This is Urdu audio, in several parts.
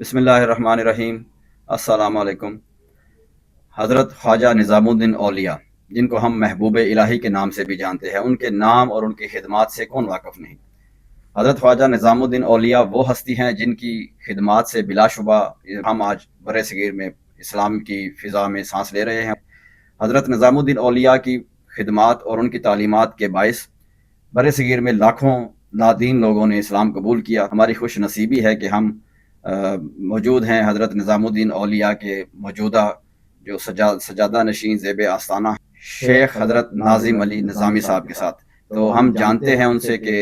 بسم اللہ الرحمن الرحیم۔ السلام علیکم۔ حضرت خواجہ نظام الدین اولیاء، جن کو ہم محبوب الہی کے نام سے بھی جانتے ہیں، ان کے نام اور ان کی خدمات سے کون واقف نہیں۔ حضرت خواجہ نظام الدین اولیاء وہ ہستی ہیں جن کی خدمات سے بلا شبہ ہم آج برِ صغیر میں اسلام کی فضا میں سانس لے رہے ہیں۔ حضرت نظام الدین اولیاء کی خدمات اور ان کی تعلیمات کے باعث برِ صغیر میں لاکھوں نادین لوگوں نے اسلام قبول کیا۔ ہماری خوش نصیبی ہے کہ ہم موجود ہیں حضرت نظام الدین اولیاء کے موجودہ جو سجادہ نشین زیب آستانہ شیخ حضرت ناظم علی نظامی صاحب کے ساتھ۔ تو ہم جانتے ہیں ان سے کہ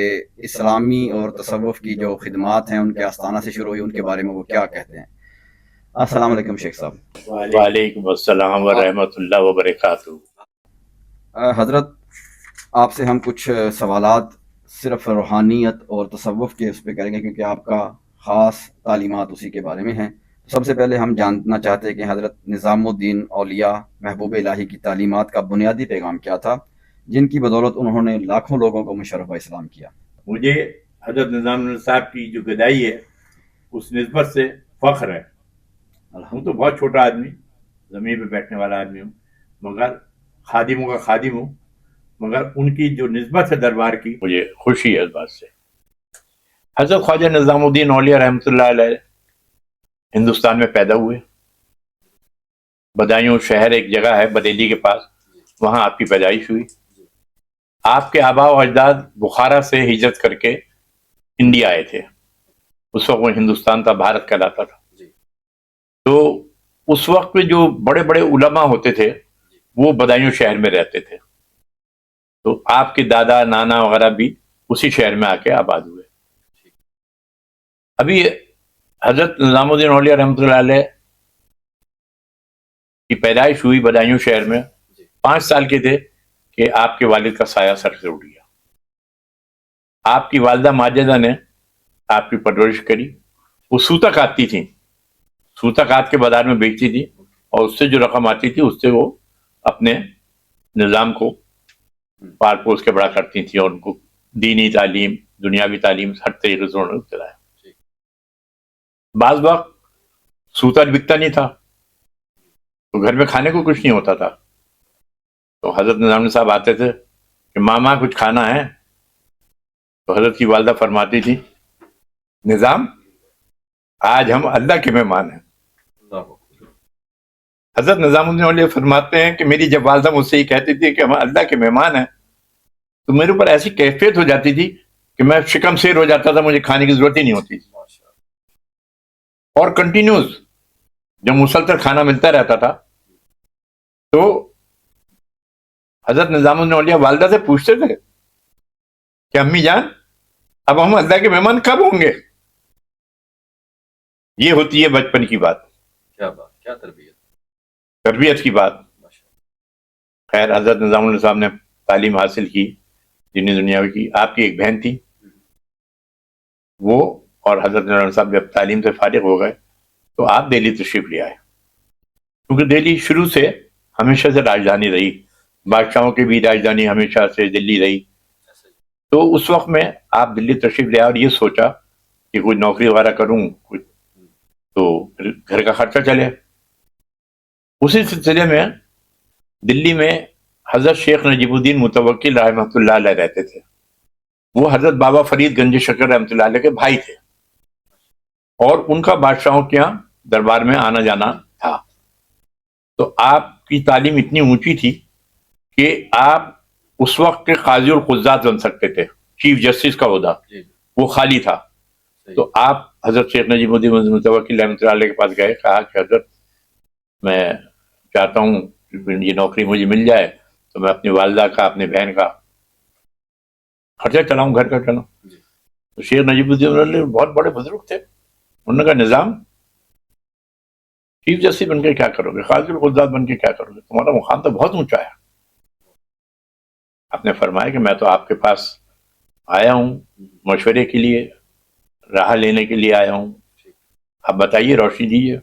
اسلامی اور تصوف کی جو خدمات ہیں ان کے آستانہ سے شروع ہوئی، ان کے بارے میں وہ کیا کہتے ہیں۔ السلام علیکم شیخ صاحب۔ وعلیکم السلام ورحمۃ اللہ وبرکاتہ۔ حضرت آپ سے ہم کچھ سوالات صرف روحانیت اور تصوف کے اس پہ کریں گے، کیونکہ آپ کا خاص تعلیمات اسی کے بارے میں ہیں۔ سب سے پہلے ہم جاننا چاہتے ہیں کہ حضرت نظام الدین اولیاء محبوب الہی کی تعلیمات کا بنیادی پیغام کیا تھا، جن کی بدولت انہوں نے لاکھوں لوگوں کو مشرف اسلام کیا۔ مجھے حضرت نظام الدین صاحب کی جو گدائی ہے اس نسبت سے فخر ہے۔ ہوں تو بہت چھوٹا آدمی، زمین پہ بیٹھنے والا آدمی ہوں، مگر خادموں کا خادم ہوں، مگر ان کی جو نسبت ہے دربار کی، مجھے خوشی ہے اس بات سے۔ حضرت خواجہ نظام الدین اولیاء رحمۃ اللہ علیہ ہندوستان میں پیدا ہوئے۔ بدایوں شہر ایک جگہ ہے بریلی کے پاس، وہاں آپ کی پیدائش ہوئی۔ آپ کے آبا و اجداد بخارا سے ہجرت کر کے انڈیا آئے تھے۔ اس وقت وہ ہندوستان تھا، بھارت کہلاتا تھا۔ تو اس وقت میں جو بڑے بڑے علماء ہوتے تھے وہ بدایوں شہر میں رہتے تھے، تو آپ کے دادا نانا وغیرہ بھی اسی شہر میں آ کے آباد ہوئے۔ ابھی حضرت نظام الدین اولیاء رحمۃ اللہ علیہ کی پیدائش ہوئی بدایوں شہر میں، 5 سال کے تھے کہ آپ کے والد کا سایہ سر سے اٹھ گیا۔ آپ کی والدہ ماجدہ نے آپ کی پرورش کری۔ وہ سوتا کاٹتی تھیں، سوتا کاٹ کے بازار میں بیچتی تھی، اور اس سے جو رقم آتی تھی اس سے وہ اپنے نظام کو پال پوس کے بڑا کرتی تھیں، اور ان کو دینی تعلیم دنیاوی تعلیم ہر طریقے سے انہوں نے چلایا۔ بعض وقت سوتا بکتا نہیں تھا تو گھر میں کھانے کو کچھ نہیں ہوتا تھا، تو حضرت نظام صاحب آتے تھے کہ ماما کچھ کھانا ہے، تو حضرت کی والدہ فرماتی تھی نظام آج ہم اللہ کے مہمان ہیں۔ حضرت نظام الدین اولیاء فرماتے ہیں کہ میری جب والدہ مجھ سے یہ کہتی تھی کہ ہم اللہ کے مہمان ہیں، تو میرے اوپر ایسی کیفیت ہو جاتی تھی کہ میں شکم سیر ہو جاتا تھا، مجھے کھانے کی ضرورت ہی نہیں ہوتی تھی، اور کنٹینیوز جب مسلسل کھانا ملتا رہتا تھا۔ تو حضرت نظام الدین اولیاء والدہ سے پوچھتے تھے کہ امی جان اب ہم اللہ کے مہمان کب ہوں گے؟ یہ ہوتی ہے بچپن کی بات، کیا تربیت کی بات۔ خیر، حضرت نظام الدین صاحب نے تعلیم حاصل کی دینی دنیاوی کی۔ آپ کی ایک بہن تھی، وہ اور حضرت نظام صاحب جب تعلیم سے فارغ ہو گئے تو آپ دہلی تشریف لے آئے، کیونکہ دہلی شروع سے ہمیشہ سے راجدھانی رہی، بادشاہوں کی بھی راجدھانی ہمیشہ سے دلی رہی۔ تو اس وقت میں آپ دلی تشریف لے آئے اور یہ سوچا کہ کوئی نوکری وغیرہ کروں کچھ تو گھر کا خرچہ چلے۔ اسی سلسلے میں دلی میں حضرت شیخ نجیب الدین متوکل رحمۃ اللہ علیہ رہتے تھے۔ وہ حضرت بابا فرید گنج شکر رحمۃ اللہ علیہ کے بھائی تھے، اور ان کا بادشاہوں کے یہاں دربار میں آنا جانا تھا۔ تو آپ کی تعلیم اتنی اونچی تھی کہ آپ اس وقت کے قاضی القضات بن سکتے تھے، چیف جسٹس کا عہدہ وہ خالی تھا۔ تو آپ حضرت شیخ نجیب الدین متوکل رحمۃ اللہ علیہ کے پاس گئے، کہا کہ حضرت میں چاہتا ہوں کہ یہ نوکری مجھے مل جائے تو میں اپنی والدہ کا اپنی بہن کا خرچہ چلاؤں، گھر کا چلاؤں۔ تو شیخ نجیب الدین بہت بڑے بزرگ تھے، انہوں نے کہا نظام چیف جسٹس بن کے کیا کرو گے، قاضی القضات بن کے کیا کرو گے، تمہارا مقام تو بہت اونچا ہے۔ آپ نے فرمایا کہ میں تو آپ کے پاس آیا ہوں مشورے کے لیے، راہ لینے کے لیے آیا ہوں، آپ بتائیے، روشنی دیجیے۔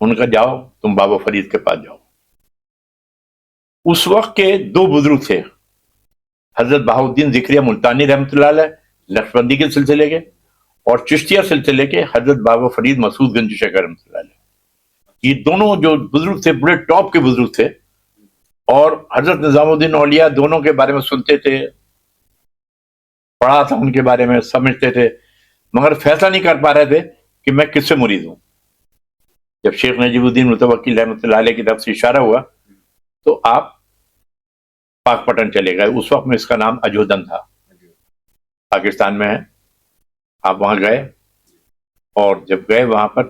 ان کا جاؤ تم بابا فرید کے پاس جاؤ۔ اس وقت کے 2 بزرگ تھے، حضرت بہاؤالدین ذکریہ ملتانی رحمۃ اللہ علیہ لقشبندی کے سلسلے کے، اور چشتیہ سلسلے کے حضرت بابا فرید مسعود گنج شیخ رحمۃ اللہ علیہ. یہ دونوں جو بزرگ تھے بڑے ٹاپ کے بزرگ تھے، اور حضرت نظام الدین اولیاء دونوں کے بارے میں سنتے تھے، پڑھا تھا ان کے بارے میں، سمجھتے تھے، مگر فیصلہ نہیں کر پا رہے تھے کہ میں کس سے مرید ہوں. جب شیخ نجیب الدین متوکل رحمۃ اللہ علیہ کی طرف سے اشارہ ہوا تو آپ پاک پٹن چلے گئے. اس وقت میں اس کا نام اجودن تھا، پاکستان میں ہے. آپ وہاں گئے، اور جب گئے وہاں پر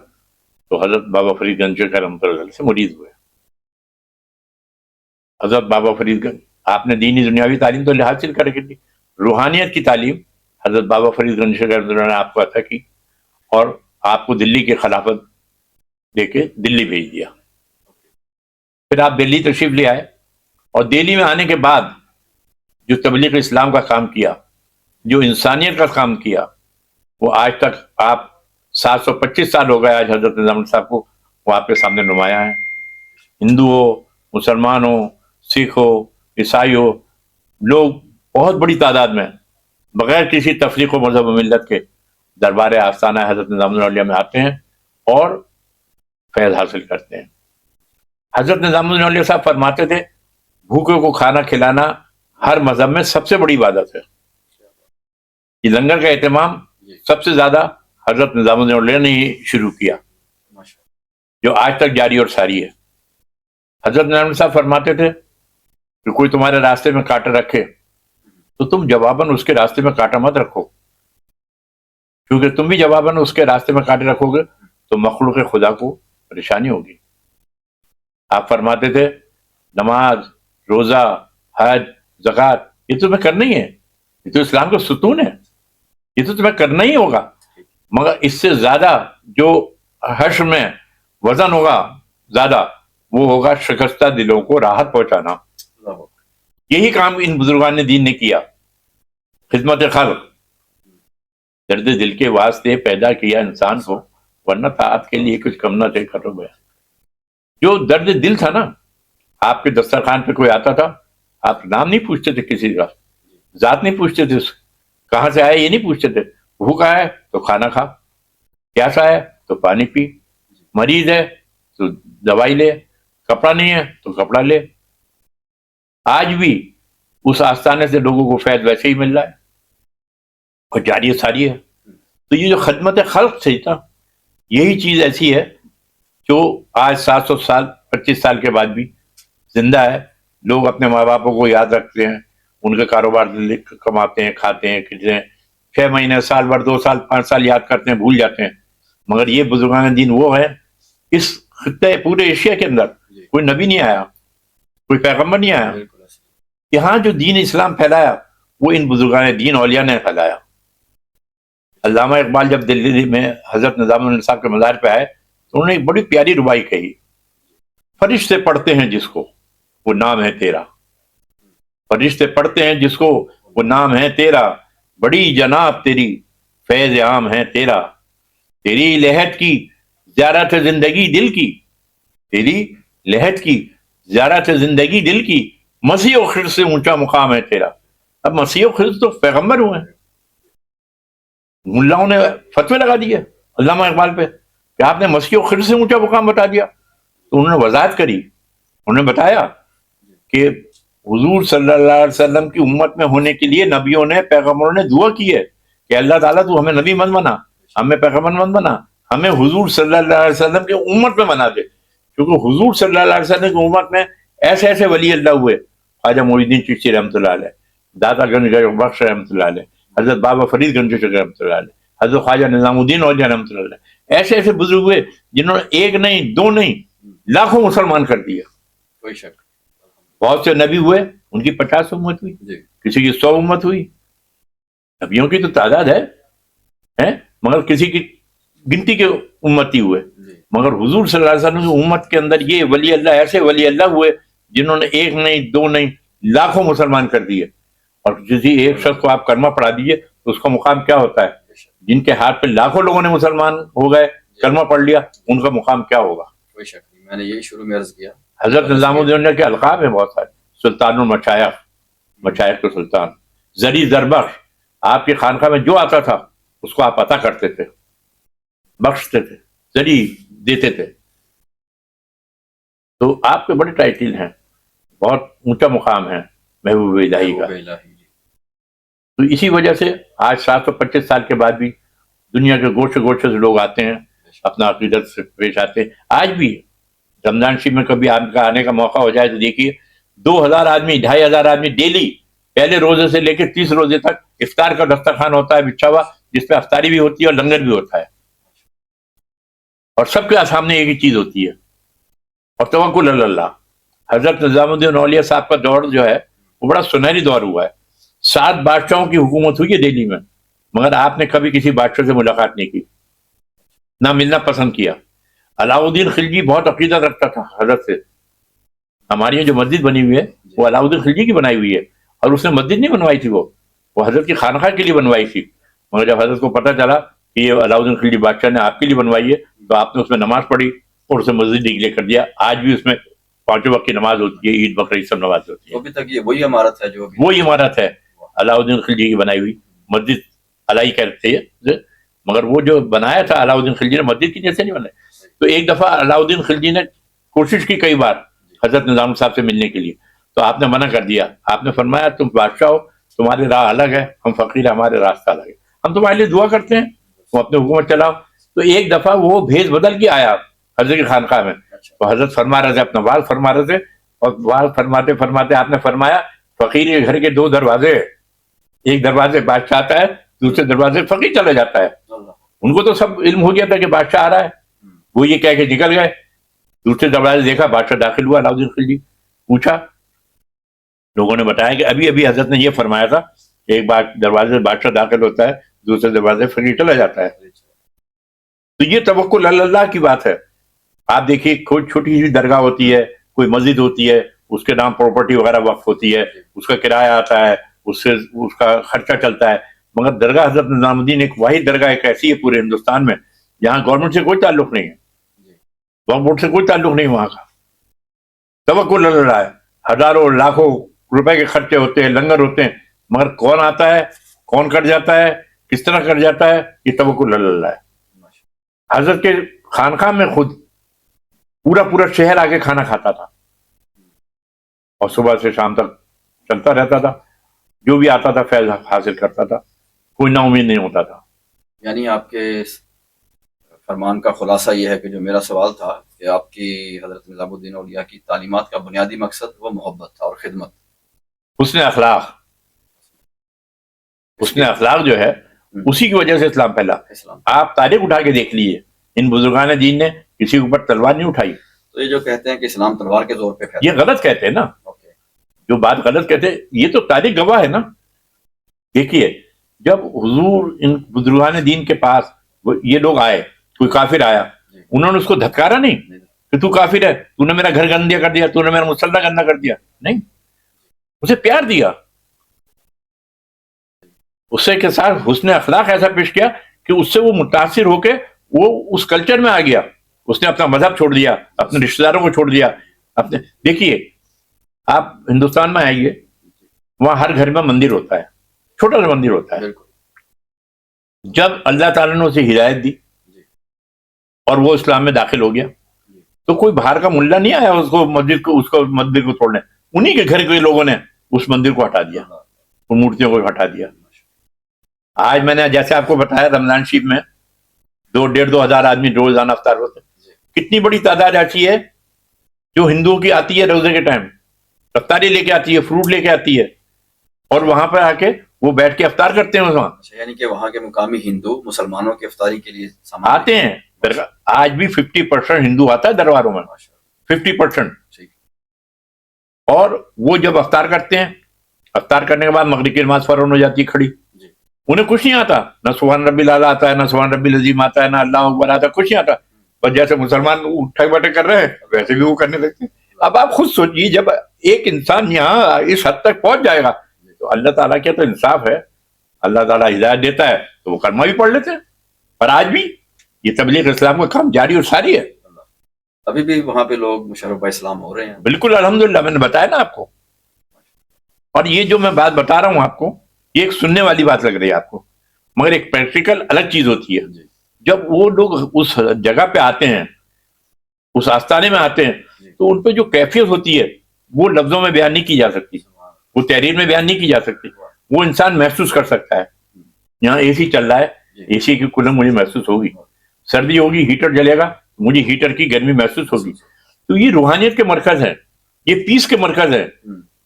تو حضرت بابا فرید گنج شیخ رحمۃ اللہ علیہ سے مرید ہوئے. حضرت بابا فرید گنج، آپ نے دینی دنیاوی تعلیم تو حاصل کر کے دی، روحانیت کی تعلیم حضرت بابا فرید گنج شیخ رحمۃ اللہ علیہ نے آپ کو عطا کی، اور آپ کو دلی کی خلافت دے کے دلی بھیج دیا. پھر آپ دلی تشریف لے آئے، اور دلی میں آنے کے بعد جو تبلیغ اسلام کا کام کیا، جو انسانیت کا کام کیا، وہ آج تک آپ 725 سال ہو گئے آج حضرت نظام صاحب کو، وہ آپ کے سامنے نمایاں ہیں. ہندو ہو، مسلمان ہو، سکھ ہو، عیسائی ہو، لوگ بہت بڑی تعداد میں بغیر کسی تفریق و مذہب و ملت کے دربار آستانہ حضرت نظام الاولیاء میں آتے ہیں اور فیض حاصل کرتے ہیں. حضرت نظام الاولیاء صاحب فرماتے تھے بھوکے کو کھانا کھلانا ہر مذہب میں سب سے بڑی عبادت ہے. یہ لنگر کا اہتمام سب سے زیادہ حضرت نظام الاولیاء نے ہی شروع کیا، جو آج تک جاری اور ساری ہے. حضرت نظام صاحب فرماتے تھے کہ کوئی تمہارے راستے میں کانٹا رکھے تو تم جواباً اس کے راستے میں کانٹا مت رکھو، کیونکہ تم بھی جواباً اس کے راستے میں کانٹے رکھو گے تو مخلوق خدا کو پریشانی ہوگی. آپ فرماتے تھے نماز، روزہ، حج، زکوٰۃ یہ تمہیں کرنا ہی ہے، یہ تو اسلام کا ستون ہے، یہ تو تمہیں کرنا ہی ہوگا، مگر اس سے زیادہ جو حشر میں وزن ہوگا زیادہ، وہ ہوگا شکستہ دلوں کو راحت پہنچانا. یہی کام ان بزرگان دین نے کیا، خدمت خلق. درد دل کے واسطے پیدا کیا انسان کو، ورنہ طاعت کے لیے کچھ کم نہ تھے کرو گیا. جو درد دل تھا نا، آپ کے دسترخوان پہ کوئی آتا تھا، آپ نام نہیں پوچھتے تھے، کسی کا ذات نہیں پوچھتے تھے، کہاں سے آئے یہ نہیں پوچھتے تھے. بھوکا ہے تو کھانا کھا، پیاسا ہے تو پانی پی، مریض ہے تو دوائی لے، کپڑا نہیں ہے تو کپڑا لے. آج بھی اس آستانے سے لوگوں کو فیض ویسے ہی مل رہا ہے اور جاری ساری ہے. تو یہ جو خدمت خلق سے تھا، یہی چیز ایسی ہے جو آج 700 سال 25 سال کے بعد بھی زندہ ہے. لوگ اپنے ماں باپوں کو یاد رکھتے ہیں، ان کے کاروبار کماتے ہیں، کھاتے ہیں، کھلتے ہیں، 6 مہینے، سال بھر، 2 سال، 5 سال یاد کرتے ہیں، بھول جاتے ہیں. مگر یہ بزرگان دین وہ ہے، اس خطے پورے ایشیا کے اندر کوئی نبی نہیں آیا، کوئی پیغمبر نہیں آیا. یہاں جو دین اسلام پھیلایا وہ ان بزرگان دین اولیاء نے پھیلایا. علامہ اقبال جب دلی میں حضرت نظام الدین صاحب کے مزار پہ آئے تو انہوں نے ایک بڑی پیاری ربائی کہی، فرشتے پڑھتے ہیں جس کو وہ نام ہے تیرا، فرشتے پڑھتے ہیں جس کو وہ نام ہے تیرا، بڑی جناب تیری فیض عام ہے تیرا، تیری لہت کی زیارت زندگی دل کی، تیری لہت کی زیارت زندگی دل کی، مسیح و خضر سے اونچا مقام ہے تیرا. اب مسیح و خضر تو پیغمبر ہوئے ہیں، ملاؤں نے فتوے لگا دیے علامہ اقبال پہ کہ آپ نے مسیح و خضر سے اونچا مقام بتا دیا. تو انہوں نے وضاحت کری، انہوں نے بتایا کہ حضور صلی اللہ علیہ وسلم کی امت میں ہونے کے لیے نبیوں نے، پیغمبروں نے دعا کی ہے کہ اللہ تعالیٰ تو ہمیں نبی مت بنا، ہمیں پیغمبر مت بنا، ہمیں حضور صلی اللہ علیہ وسلم کی امت میں بنا دے. کیونکہ حضور صلی اللہ علیہ وسلم کی امت میں ایسے ایسے ولی اللہ ہوئے، خواجہ معین الدین چشتی رحمۃ اللہ علیہ، داتا گنج بخش رحمۃ اللہ علیہ، حضرت بابا فرید گنج شیخ رحمۃ اللہ علیہ، حضرت خواجہ نظام الدین اولیاء رحمۃ اللہ علیہ. ایسے ایسے بزرگ ہوئے جنہوں نے ایک نہیں، دو نہیں، لاکھوں مسلمان کر دیا. کوئی شک. بہت سے نبی ہوئے، ان کی 50 امت ہوئی، کسی کی 100 امت ہوئی. نبیوں کی تو تعداد ہے مگر کسی کی گنتی کے امتی ہوئے. مگر حضور صلی اللہ علیہ وسلم کی امت کے اندر یہ ولی اللہ، ایسے ولی اللہ ہوئے جنہوں نے ایک نہیں، دو نہیں، لاکھوں مسلمان کر دیے. اور کسی ایک شخص کو آپ کلمہ پڑھا دیجیے تو اس کا مقام کیا ہوتا ہے؟ جن کے ہاتھ پہ لاکھوں لوگوں نے مسلمان ہو گئے، کلمہ پڑھ لیا، ان کا مقام کیا ہوگا؟ کوئی شک نہیں. میں نے یہی شروع میں عرض کیا. حضرت نظام الدین کے القاب ہیں بہت سارے، سلطان المشائخ، مشائخ کے سلطان، زری زربخش. آپ کی خانقاہ میں جو آتا تھا اس کو آپ عطا کرتے تھے, بخشتے تھے, ذریعہ دیتے تھے. تو آپ کے بڑے ٹائٹل ہیں, بہت اونچا مقام ہے محبوب الہی کا. تو اسی وجہ سے آج 725 سال کے بعد بھی دنیا کے گوشے گوشے سے لوگ آتے ہیں, اپنا عقیدت سے پیش آتے ہیں. آج بھی رمضان شریف میں کبھی آپ کا آنے کا موقع ہو جائے تو دیکھیے 2000 آدمی 2500 آدمی ڈیلی پہلے روزے سے لے کے 30 روزے تک افطار کا دسترخوان ہوتا ہے بچھا ہوا, جس پہ افطاری بھی ہوتی ہے اور لنگر بھی ہوتا ہے, اور سب کے سامنے ایک ہی چیز ہوتی ہے, اور توکل علی اللہ. حضرت نظام الدین اولیاء صاحب کا دور جو ہے وہ بڑا سنہری دور ہوا ہے. 7 بادشاہوں کی حکومت ہوئی ہے دہلی میں, مگر آپ نے کبھی کسی بادشاہ سے ملاقات نہیں کی, نہ ملنا پسند کیا. علاؤدین خلجی بہت عقیدت رکھتا تھا حضرت سے. ہماری جو مسجد بنی ہوئی ہے وہ علاؤدین خلجی کی بنائی ہوئی ہے, اور اس نے مسجد نہیں بنوائی تھی, وہ حضرت کی خانقاہ کے لیے بنوائی تھی. مگر جب حضرت کو پتہ چلا کہ یہ علاؤدین خلجی بادشاہ نے آپ کے لیے بنوائی ہے تو آپ نے اس میں نماز پڑھی اور اسے مسجد ڈکلیئر کر دیا. آج بھی اس میں 5 وقت کی نماز ہوتی ہے, عید بقرعید سب نماز ہوتی ہے. ابھی تک یہ وہی عمارت ہے جو وہی عمارت ہے علاؤدین خلجی کی بنائی ہوئی مسجد علائی کہتے ہیں, مگر وہ جو بنایا تھا علاؤدین خلجی نے مسجد کی جیسے نہیں بنایا. تو ایک دفعہ علاؤدین خلجی نے کوشش کی کئی بار حضرت نظام صاحب سے ملنے کے لیے, تو آپ نے منع کر دیا. آپ نے فرمایا تم بادشاہ ہو, تمہاری راہ الگ ہے, ہم فقیر, ہمارے راستہ الگ ہے, ہم تمہارے لیے دعا کرتے ہیں, تم اپنی حکومت چلاؤ. تو ایک دفعہ وہ بھیس بدل کے آیا حضرت کی خانقاہ میں, تو حضرت فرما رہے تھے, اپنا واز فرما رہے تھے, اور واز فرماتے فرماتے آپ نے فرمایا فقیر کے گھر کے 2 دروازے, ایک دروازے بادشاہ آتا ہے, دوسرے دروازے فقیر چلا جاتا ہے. ان کو تو سب علم ہو گیا تھا کہ بادشاہ آ رہا ہے, وہ یہ کہہ کے نکل گئے. دوسرے دروازے دیکھا بادشاہ داخل ہوا, علاؤدین خلجی پوچھا, لوگوں نے بتایا کہ ابھی ابھی حضرت نے یہ فرمایا تھا کہ ایک بار دروازے سے بادشاہ داخل ہوتا ہے, دوسرے دروازے فقیر چلا جاتا ہے. تو یہ توکل علی اللہ کی بات ہے. آپ دیکھیے کوئی چھوٹی سی درگاہ ہوتی ہے, کوئی مسجد ہوتی ہے, اس کے نام پراپرٹی وغیرہ وقف ہوتی ہے, اس کا کرایہ آتا ہے, اس سے اس کا خرچہ چلتا ہے. مگر درگاہ حضرت نظام الدین ایک واحد درگاہ ایک ایسی ہے پورے ہندوستان میں جہاں گورنمنٹ سے کوئی تعلق نہیں ہے, وقف بورڈ سے کوئی تعلق نہیں وہاں کا. توکل علی اللہ ہے. ہزاروں لاکھوں روپے کے خرچے ہوتے ہیں, لنگر ہوتے ہیں, مگر کون آتا ہے, کون کر جاتا ہے, کس طرح کر جاتا ہے, یہ توکل علی اللہ ہے. حضرت کے خانقاہ میں خود پورا شہر آ کے کھانا کھاتا تھا, اور صبح سے شام تک چلتا رہتا تھا, جو بھی آتا تھا فیض حاصل کرتا تھا, کوئی نا امید نہیں ہوتا تھا. یعنی آپ کے فرمان کا خلاصہ یہ ہے کہ جو میرا سوال تھا کہ آپ کی حضرت نظام الدین اولیاء کی تعلیمات کا بنیادی مقصد وہ محبت تھا اور خدمت. حسن اخلاق جو ہے اسی کی وجہ سے اسلام پھیلا. آپ تاریخ اٹھا کے دیکھ لیجیے, ان بزرگان دین نے کسی کے اوپر تلوار نہیں اٹھائی. تو یہ جو کہتے ہیں کہ اسلام تلوار کے زور پہ پھیلا, یہ غلط کہتے ہیں نا, جو بات غلط کہتے ہیں, یہ تو تاریخ گواہ ہے نا. دیکھیے جب حضور ان بزرگان دین کے پاس یہ لوگ آئے, کوئی کافر آیا, انہوں نے اس کو دھتکارا نہیں کہ تو کافر ہے, تو نے میرا گھر گندہ کر دیا, تو نے میرا مسلح گندہ کر دیا, نہیں, اسے پیار دیا. اس سے کے ساتھ حسن اخلاق ایسا پیش کیا کہ اس سے وہ متاثر ہو کے وہ اس کلچر میں آ گیا. اس نے اپنا مذہب چھوڑ دیا, اپنے رشتہ داروں کو چھوڑ دیا. دیکھیے آپ ہندوستان میں آئیے, وہاں ہر گھر میں مندر ہوتا ہے, چھوٹا سا مندر ہوتا ہے. جب اللہ تعالیٰ نے اسے ہدایت دی اور وہ اسلام میں داخل ہو گیا, تو کوئی باہر کا ملا نہیں آیا اس کو مندر کو توڑنے. انہی کے گھر کے لوگوں نے اس مندر کو ہٹا دیا, ان مورتیوں کو ہٹا دیا. آج میں نے جیسے آپ کو بتایا رمضان شریف میں 2-1.5-2 ہزار آدمی روزانہ افطار ہوتے ہیں. کتنی بڑی تعداد ایسی ہے جو ہندوؤں کی آتی ہے روزے کے ٹائم, افطاری لے کے آتی ہے, فروٹ لے کے آتی ہے, اور وہاں پہ آ کے وہ بیٹھ کے افطار کرتے ہیں وہاں. یعنی کہ وہاں کے مقامی ہندو مسلمانوں کی افطاری کے لیے آتے ہیں. آج بھی 50% ہندو آتا ہے درباروں میں, 50%. اور وہ جب افطار کرتے ہیں, افطار کرنے کے بعد مغرب کی نماز فوراً ہو جاتی ہے کھڑی. انہیں کچھ نہیں آتا, نہ سبحان ربی الاعلیٰ آتا ہے, نہ سبحان ربی العظیم آتا ہے, نہ اللہ اکبر آتا ہے, کچھ نہیں آتا. اور جیسے مسلمان اٹھے بیٹھے کر رہے ہیں ویسے بھی وہ کرنے لگتے ہیں. اب آپ خود سوچیے, جب ایک انسان یہاں اس حد تک پہنچ جائے گا تو اللہ تعالیٰ کیا تو انصاف ہے, اللہ تعالیٰ ہدایت دیتا ہے تو وہ کلمہ بھی پڑھ لیتے ہیں. پر آج بھی یہ تبلیغ اسلام کا کام جاری اور ساری ہے. ابھی بھی وہاں پہ لوگ مشرف اسلام ہو رہے ہیں. بالکل الحمدللہ, میں نے بتایا نا آپ کو. اور یہ جو میں بات بتا رہا ہوں آپ کو, یہ ایک سننے والی بات لگ رہی ہے آپ کو, مگر ایک پریکٹیکل الگ چیز ہوتی ہے. جب وہ لوگ اس جگہ پہ آتے ہیں, اس آستانے میں آتے ہیں, تو ان پہ جو کیفیت ہوتی ہے وہ لفظوں میں بیان نہیں کی جا سکتی, وہ تحریر میں بیان نہیں کی جا سکتی. وہ انسان محسوس کر سکتا ہے. یہاں اے سی چل رہا ہے, اے سی کی کولر مجھے محسوس ہوگی, سردی ہوگی ہیٹر جلے گا, مجھے ہیٹر کی گرمی محسوس ہوگی. تو یہ روحانیت کے مرکز ہیں, یہ پیس کے مرکز ہیں,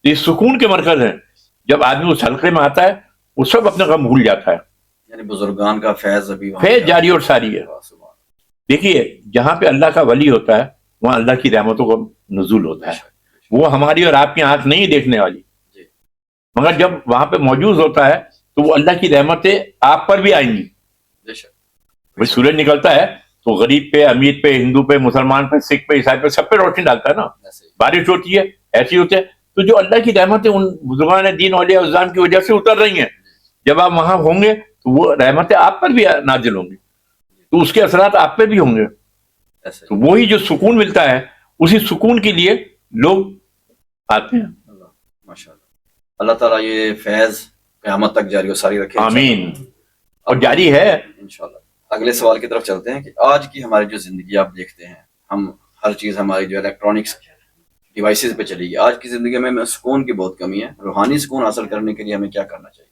یہ سکون کے مرکز ہیں. جب آدمی اس حلقے میں آتا ہے وہ سب اپنے غم بھول جاتا ہے. یعنی بزرگان کا فیض ابھی فیض جاری اور ساری ہے. دیکھیے جہاں پہ اللہ کا ولی ہوتا ہے وہاں اللہ کی رحمتوں کا نزول ہوتا ہے. وہ ہماری اور آپ کی آنکھ نہیں دیکھنے والی, مگر جب وہاں پہ موجود ہوتا ہے تو وہ اللہ کی رحمتیں آپ پر بھی آئیں گی. بھائی سورج نکلتا ہے تو غریب پہ, امیر پہ, ہندو پہ, مسلمان پہ, سکھ پہ, عیسائی پہ, سب پہ روشنی ڈالتا ہے نا. بارش ہوتی ہے, ایسی ہوتے ہیں. تو جو اللہ کی رحمتیں ان بزرگان دین اولیاء اعظام کی وجہ سے اتر رہی ہیں, جب آپ وہاں ہوں گے تو وہ رحمتیں آپ پر بھی نازل ہوں گی, تو اس کے اثرات آپ پہ بھی ہوں گے. تو وہی جو سکون ملتا ہے اسی سکون کے لیے لوگ آتے ہیں. اللہ تعالیٰ یہ فیض قیامت تک جاری و ساری رکھے. آمین. اور جاری ہے انشاءاللہ. اگلے سوال کی طرف چلتے ہیں کہ آج کی ہماری جو زندگی آپ دیکھتے ہیں, ہم ہر چیز ہماری جو الیکٹرانکس ڈیوائسز پہ چلی گئی. آج کی زندگی میں سکون کی بہت کمی ہے. روحانی سکون حاصل کرنے کے لیے ہمیں کیا کرنا چاہیے؟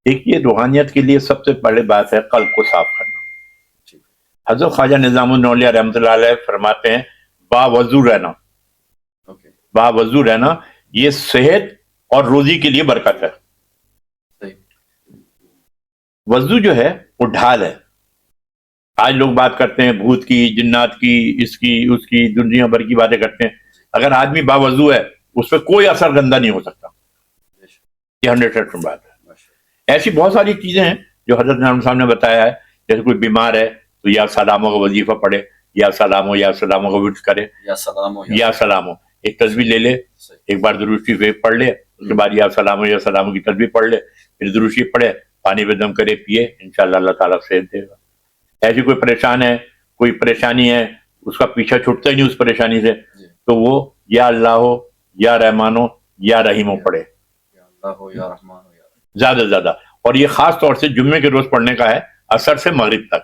دیکھیے روحانیت کے لیے سب سے بڑی بات ہے قلب کو صاف کرنا. حضرت خواجہ نظام الدین اولیاء رحمۃ اللہ علیہ فرماتے ہیں باوضو رہنا, باوضو رہنا یہ صحت اور روزی کے لیے برکت ہے. وضو جو ہے وہ ڈھال ہے. آج لوگ بات کرتے ہیں بھوت کی, جنات کی, اس کی, اس کی, دنیا بھر کی باتیں کرتے ہیں. اگر آدمی باوضو ہے اس پہ کوئی اثر گندہ نہیں ہو سکتا. یہ 100% بات ہے. ایسی بہت ساری چیزیں ہیں جو حضرت نظام صاحب نے بتایا ہے. جیسے کوئی بیمار ہے تو یا سلاموں کا وظیفہ پڑھے, یا سلاموں کا ورد کرے, یا سلاموں ایک تسبیح لے لے, ایک بار درود شریف پڑھ لے, اس کے بعد یا سلاموں کی تسبیح پڑھ لے, پھر درود شریف پڑھے, پانی پہ دم کرے, پیے, انشاءاللہ اللہ تعالیٰ صحت دے گا. ایسی کوئی پریشان ہے, کوئی پریشانی ہے, اس کا پیچھا چھوٹتا ہی نہیں اس پریشانی سے, تو وہ یا اللہ ہو, یا رحمان ہو, یا رحیم ہو پڑھے زیادہ سے زیادہ. اور یہ خاص طور سے جمعے کے روز پڑھنے کا ہے, عصر سے مغرب تک.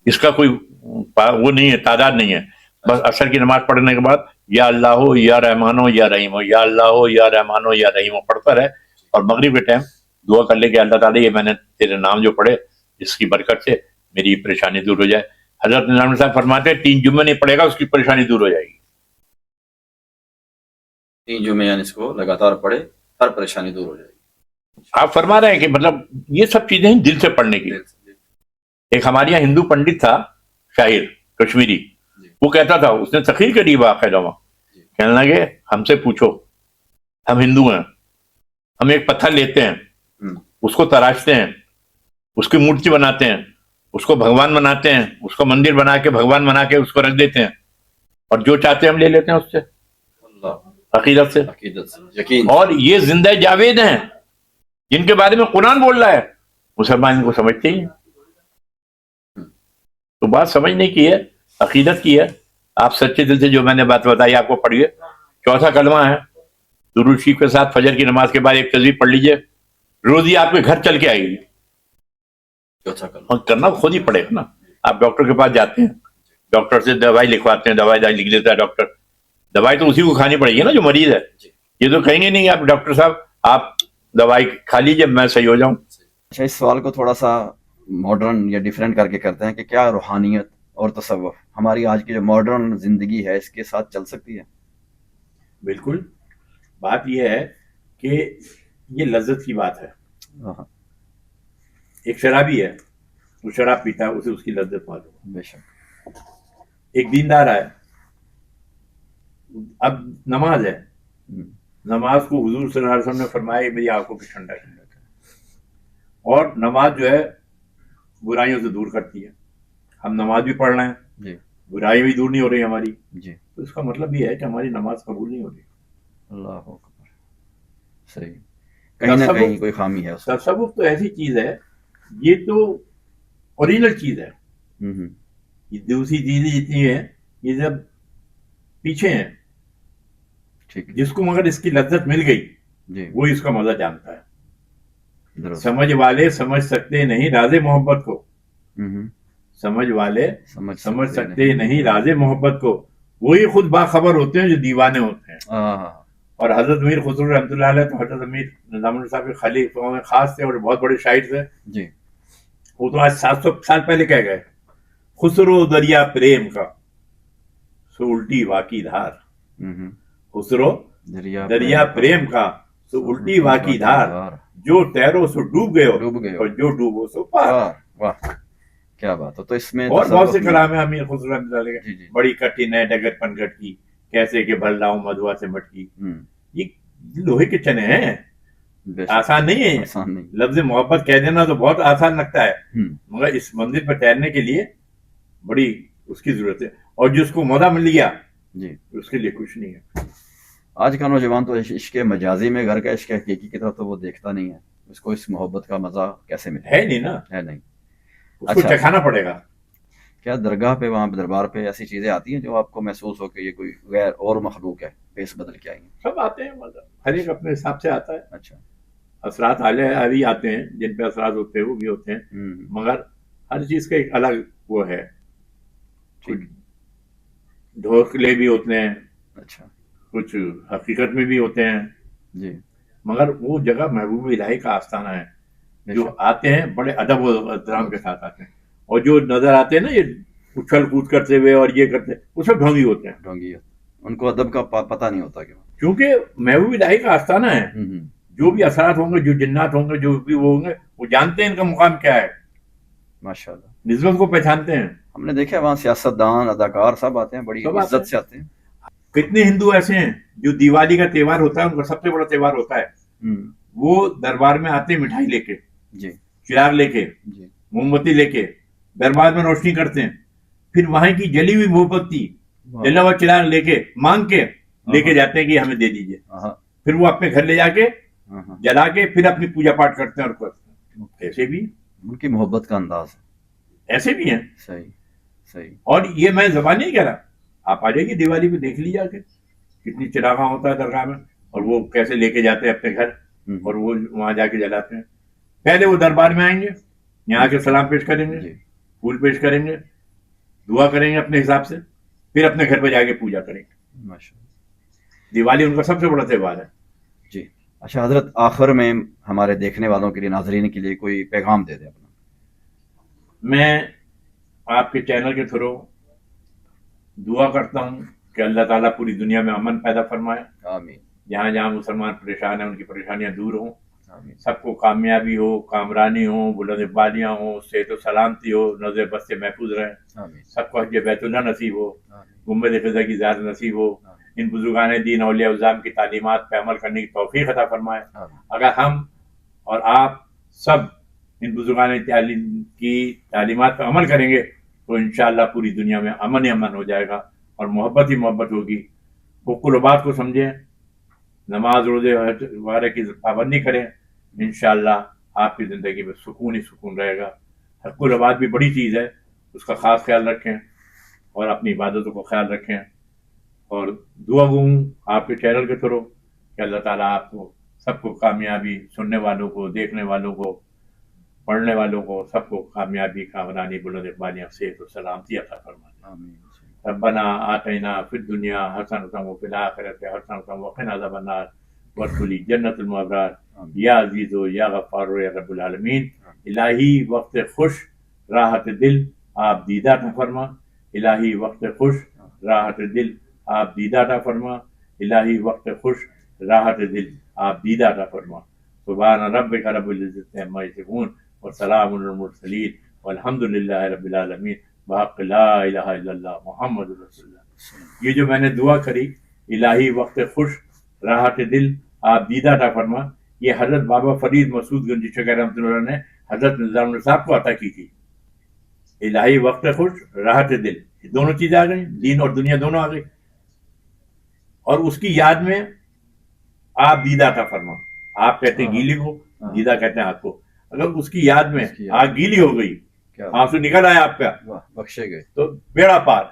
اس کا کوئی وہ نہیں ہے, تعداد نہیں ہے. بس عصر کی نماز پڑھنے کے بعد یا اللہ ہو, یا رحمان ہو, یا رحیم ہو, یا اللہ ہو, یا رحمان ہو, یا رحیم ہو پڑھتا رہے. اور مغرب کے ٹائم دعا کر لے کہ اللہ تعالیٰ یہ میں نے تیرے نام جو پڑھے اس کی برکت سے میری پریشانی دور ہو جائے. حضرت نظام صاحب فرماتے ہیں 3 جمعے نہیں پڑھے گا اس کی پریشانی دور ہو جائے گی. 3 جمعے یعنی اس کو لگاتار پڑھے, ہر پریشانی دور ہو جائے گی. آپ فرما رہے ہیں کہ مطلب یہ سب چیزیں ہیں دل سے پڑھنے کی. ایک ہمارے یہاں ہندو پنڈت تھا, شاعر کشمیری, وہ کہتا تھا, اس نے تقریر کری باقاعدہ, کہنے لگے ہم سے پوچھو, ہم ہندو ہیں, ہم ایک پتھر لیتے ہیں, اس کو تراشتے ہیں, اس کی مورتی بناتے ہیں, اس کو بھگوان بناتے ہیں, اس کو مندر بنا کے بھگوان بنا کے اس کو رکھ دیتے ہیں, اور جو چاہتے ہیں ہم لے لیتے ہیں اس سے, عقیدت سے, یقین. اور یہ زندہ جاوید ہیں جن کے بارے میں قرآن بول رہا ہے, مسلمان کو سمجھتے ہی ہیں. تو بات سمجھنے کی ہے, عقیدت کی ہے. آپ سچے دل سے جو میں نے بات بتائی آپ کو پڑھیے. 4تھا کلمہ ہے, درود شریف کے ساتھ فجر کی نماز کے بعد ایک تسبیح پڑھ لیجئے, روزی آپ کے گھر چل کے آئے گی. 4تھا کلمہ کرنا خود ہی پڑے گا نا. آپ ڈاکٹر کے پاس جاتے ہیں, ڈاکٹر سے دوائی لکھواتے ہیں, دوائی لکھ دیتا ہے ڈاکٹر, دوائی تو اسی کو کھانی پڑے گی نا جو مریض ہے. یہ تو کہیں گے نہیں آپ ڈاکٹر صاحب آپ دوائی کھا لیجیے میں صحیح ہو جاؤں. اچھا, اس سوال کو تھوڑا سا ماڈرن یا ڈیفرنٹ کر کے کرتے ہیں کہ کیا روحانیت اور تصوف ہماری آج کی جو ماڈرن زندگی ہے اس کے ساتھ چل سکتی ہے؟ بالکل. بات یہ ہے کہ یہ لذت کی بات ہے. ایک شرابی ہے, وہ شراب پیتا ہے, اسے اس کی لذت معلوم ہے. بے شک. ایک دیندار ہے, اب نماز ہے, نماز کو حضور صلی اللہ علیہ وسلم نے فرمایا میری آنکھوں کی ٹھنڈک ہے, اور نماز جو ہے برائیوں سے دور کرتی ہے. ہم نماز بھی پڑھ رہے ہیں, برائی بھی دور نہیں ہو رہی ہماری, تو اس کا مطلب یہ ہے کہ ہماری نماز قبول نہیں ہو رہی. اللہ اکبر. صحیح, کہیں نہ کہیں کوئی خامی ہے. تصوف تو ایسی چیز ہے, یہ تو اوریجنل چیز ہے. یہ دوسری چیزیں جتنی ہیں یہ سب پیچھے ہیں. جس کو مگر اس کی لذت مل گئی وہ اس کا مزہ جانتا ہے. درست. سمجھ والے سمجھ سکتے نہیں راز محبت کو. ہم، سمجھ والے سمجھ سمجھ سکتے نہیں راز محبت کو. وہی خود باخبر ہوتے ہیں جو دیوانے ہوتے ہیں. ہاں. اور حضرت امیر خسرو رحمۃ اللہ علیہ تو حضرت امیر نظام اللہ صاحب کے خلیفوں میں خاص تھے اور بہت بڑے شاعر تھے. جی. وہ تو آج 700 سال پہلے کہہ گئے خسرو دریا پریم کا سو الٹی واقعی دھار. ہم، خسرو دریا پریم کا سو الٹی واقعی دھار. جو تیرو سو ڈوب گئے اور جو ڈوبو سو پار. واہ کیا بات ہے. تو اس میں اور بہت سے کلام ہیں امیر خسرو رحمۃ اللہ علیہ جی کے. جی. بڑی کٹھن ہے ڈگر پنگٹ کی کیسے کہ بھر لاؤں مدھوا سے مٹکی. یہ لوہے کے چنے ہیں, آسان نہیں ہے. آسان نہیں. لفظ محبت کہہ دینا تو بہت آسان لگتا ہے مگر اس منزل پر ٹھہرنے کے لیے بڑی اس کی ضرورت ہے. اور جس کو موقع مل گیا جی اس کے لیے کچھ نہیں ہے. آج کا نوجوان تو عشق مجازی میں گھر کا عشق حقیقی کی طرف تو وہ دیکھتا نہیں ہے. اس کو اس محبت کا مزہ کیسے ملے؟ ہے نہیں نا, ہے نہیں. اس کو چکھانا پڑے گا. کیا درگاہ پہ وہاں دربار پہ ایسی چیزیں آتی ہیں جو آپ کو محسوس ہو کہ یہ کوئی غیر اور مخلوق ہے, پیس بدل کے آئی ہیں؟ سب آتے ہیں مگر ہر ایک اپنے حساب سے آتا ہے. اچھا. اثرات ابھی آتے ہیں جن پہ اثرات ہوتے ہیں وہ بھی ہوتے ہیں مگر ہر چیز کا ایک الگ وہ ہے. ڈھوکلے بھی ہوتے ہیں, اچھا, کچھ حقیقت میں بھی ہوتے ہیں جی. مگر وہ جگہ محبوب الہی کا آستانہ ہے. جو آتے ہیں بڑے ادب و احترام کے ساتھ آتے ہیں اور جو نظر آتے ہیں نا یہ اچھل کود کرتے ہوئے اور یہ کرتے وہ سب ڈھونگی ہوتے ہیں. ڈھونگی ان کو ادب کا پتہ نہیں ہوتا کیونکہ محبوب الہی کا آستانہ ہے. جو بھی اثرات ہوں گے جو جنات ہوں گے جو بھی وہ ہوں گے وہ جانتے ہیں ان کا مقام کیا ہے. ماشاء اللہ. نسبت کو پہچانتے ہیں. ہم نے دیکھا وہاں سیاستدان اداکار سب آتے ہیں, بڑی عزت سے آتے ہیں. کتنے ہندو ایسے ہیں جو دیوالی کا تہوار ہوتا ہے ان کا سب سے بڑا تہوار ہوتا ہے, وہ دربار میں آتے ہیں مٹھائی لے کے, جی, چراغ لے کے, جی, موم بتی لے کے دربار میں روشنی کرتے ہیں. پھر وہاں کی جلی ہوئی موم بتی جلا ہوا چراغ لے کے مانگ کے لے کے جاتے ہیں کہ ہمیں دے دیجیے. پھر وہ اپنے گھر لے جا کے جلا کے پھر اپنی پوجا پاٹ کرتے ہیں اور کرتے ہیں. ایسے بھی ان کی محبت کا انداز ہے. ایسے بھی ہیں. صحیح صحیح. اور یہ میں زبان نہیں کہہ رہا, آپ آ جائیے دیوالی پہ دیکھ لیجیے کے کتنی چراغاں ہوتا ہے درگاہ میں اور وہ کیسے لے کے جاتے ہیں اپنے گھر اور وہ وہاں جا کے جلاتے ہیں. پہلے وہ دربار میں آئیں گے, یہاں کے سلام پیش کریں گے, پھول پیش کریں گے, دعا کریں گے اپنے حساب سے, پھر اپنے گھر پہ جا کے پوجا کریں گے. دیوالی ان کا سب سے بڑا تہوار ہے. جی. اچھا حضرت, آخر میں ہمارے دیکھنے والوں کے لیے, ناظرین کے لیے کوئی پیغام دے دیں اپنا. میں آپ کے چینل کے تھرو دعا کرتا ہوں کہ اللہ تعالیٰ پوری دنیا میں امن پیدا فرمائے. آمین. جہاں جہاں مسلمان پریشان ہیں ان کی پریشانیاں دور ہوں. آمین. سب کو کامیابی ہو, کامرانی ہو, بلند بالیاں ہو, صحت و سلامتی ہو, نظر بد سے محفوظ رہیں. آمین. سب کو حج بیت اللہ نصیب ہو, آمین. گنبد خضر کی زیارت نصیب ہو. ان بزرگان دین اولیاء اعظام کی تعلیمات پہ عمل کرنے کی توفیق عطا فرمائے. اگر ہم اور آپ سب ان بزرگان کی تعلیمات پہ عمل کریں گے تو انشاءاللہ پوری دنیا میں امن ہی امن ہو جائے گا اور محبت ہی محبت ہوگی. حقوق العباد کو سمجھیں, نماز روزے وغیرہ کی پابندی کریں, انشاءاللہ آپ کی زندگی میں سکون ہی سکون رہے گا. حقوق العباد بھی بڑی چیز ہے, اس کا خاص خیال رکھیں اور اپنی عبادتوں کو خیال رکھیں. اور دعا گوں آپ کے چینل کے تھرو کہ اللہ تعالیٰ آپ کو سب کو کامیابی, سننے والوں کو, دیکھنے والوں کو, پڑھنے والوں کو سب کو کامیابی, کامرانی, بلند بالیاں, صحت و سلامتی عطا فرمائے. آمین. ربنا آتینا فی الدنیا حسنۃ وفی الآخرۃ حسنۃ وقنا عذاب النار وادخلی جنت المبرار. یا عزیز و یا غفار یا رب العالمین. الہی وقت خوش راحت دل آپ دیدہ عطا فرما. الہی وقت خوش راحت دل آپ دیدہ عطا فرما. الہی وقت خوش راحت دل آپ دیدہ عطا فرما. سبحان ربک رب العزت عما یصفون وسلام علی المرسلین والحمد للہ رب العالمین بحق لا الہ الا اللہ محمد رسول اللہ. یہ جو میں نے دعا کری الہی وقت خوش راحت دل آپ دیدہ عطا فرما, یہ حضرت بابا فرید مسعود گنجی شکر رحمۃ اللہ نے حضرت نظام اللہ صاحب کو عطا کی تھی. الہی وقت خوش راحت دل, یہ دونوں چیزیں آ گئی, دین اور دنیا دونوں آ گئی. اور اس کی یاد میں آپ دیدہ عطا فرما. آپ کہتے ہیں گیلی کو, دیدہ کہتے ہیں آپ کو. اگر اس کی یاد میں آگ گیلی ہو گئی, آنسو نکل آیا آپ کا, بخشے گئے تو بیڑا پار.